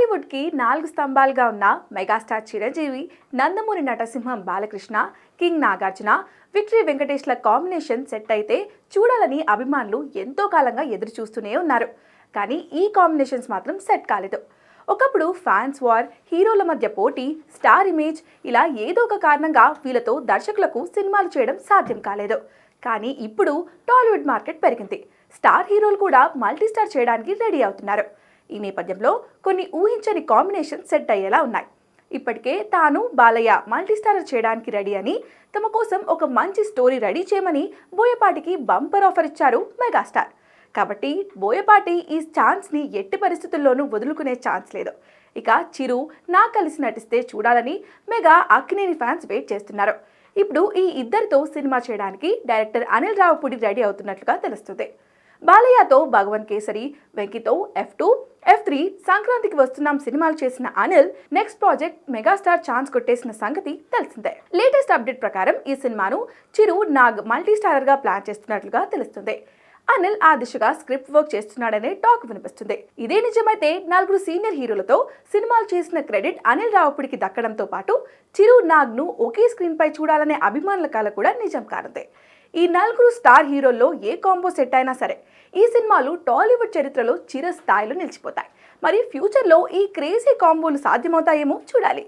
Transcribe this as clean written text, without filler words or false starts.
టాలీవుడ్కి 4 స్తంభాలుగా ఉన్న మెగాస్టార్ చిరంజీవి, నందమూరి నటసింహం బాలకృష్ణ, కింగ్ నాగార్జున, విక్టరీ వెంకటేష్ల కాంబినేషన్ సెట్ అయితే చూడాలని అభిమానులు ఎంతో కాలంగా ఎదురు చూస్తూనే ఉన్నారు. కానీ ఈ కాంబినేషన్స్ మాత్రం సెట్ కాలేదు. ఒకప్పుడు ఫ్యాన్స్ వార్, హీరోల మధ్య పోటీ, స్టార్ ఇమేజ్ ఇలా ఏదో ఒక కారణంగా వీళ్ళతో దర్శకులకు సినిమాలు చేయడం సాధ్యం కాలేదు. కానీ ఇప్పుడు టాలీవుడ్ మార్కెట్ పెరిగింది. స్టార్ హీరోలు కూడా మల్టీ స్టార్ చేయడానికి రెడీ అవుతున్నారు. ఈ నేపథ్యంలో కొన్ని ఊహించని కాంబినేషన్ సెట్ అయ్యేలా ఉన్నాయి. ఇప్పటికే తాను బాలయ్య మల్టీస్టారర్ చేయడానికి రెడీ అని, తమ కోసం ఒక మంచి స్టోరీ రెడీ చేయమని బోయపాటికి బంపర్ ఆఫర్ ఇచ్చారు మెగాస్టార్. కాబట్టి బోయపాటి ఈ ఛాన్స్ని ఎట్టి పరిస్థితుల్లోనూ వదులుకునే ఛాన్స్ లేదు. ఇక చిరు నా కలిసి నటిస్తే చూడాలని మెగా అక్కినేని ఫ్యాన్స్ వెయిట్ చేస్తున్నారు. ఇప్పుడు ఈ ఇద్దరితో సినిమా చేయడానికి డైరెక్టర్ అనిల్ రావిపూడి రెడీ అవుతున్నట్లుగా తెలుస్తుంది. బాలయ్యతో భగవంత్ కేసరి, వెంకితో F2, F3, సంక్రాంతికి వస్తున్నాం సినిమాలు చేసిన Anil next project megastar chance కొట్టేసిన సంగతి తెలిసిందే. లేటెస్ట్ అప్డేట్ ప్రకారం ఈ సినిమాను చిరు నాగ్ మల్టీస్టారర్ గా ప్లాన్ చేస్తున్నట్లుగా తెలుస్తుంది. అనిల్ ఆ దిశగా స్క్రిప్ట్ వర్క్ చేస్తున్నాడనే టాక్ వినిపిస్తుంది. ఇదే నిజమైతే 4 సీనియర్ హీరోలతో సినిమాలు చేసిన క్రెడిట్ అనిల్ రావిపూడికి దక్కడంతో పాటు చిరు నాగ్ ను ఒకే స్క్రీన్ పై చూడాలనే అభిమానుల కల కూడా నిజం కానుంది. ఈ 4 స్టార్ హీరోల్లో ఏ కాంబో సెట్ అయినా సరే ఈ సినిమాలు టాలీవుడ్ చరిత్రలో చిరస్థాయిలో నిలిచిపోతాయి. మరి ఫ్యూచర్లో ఈ క్రేజీ కాంబోలు సాధ్యమవుతాయేమో చూడాలి.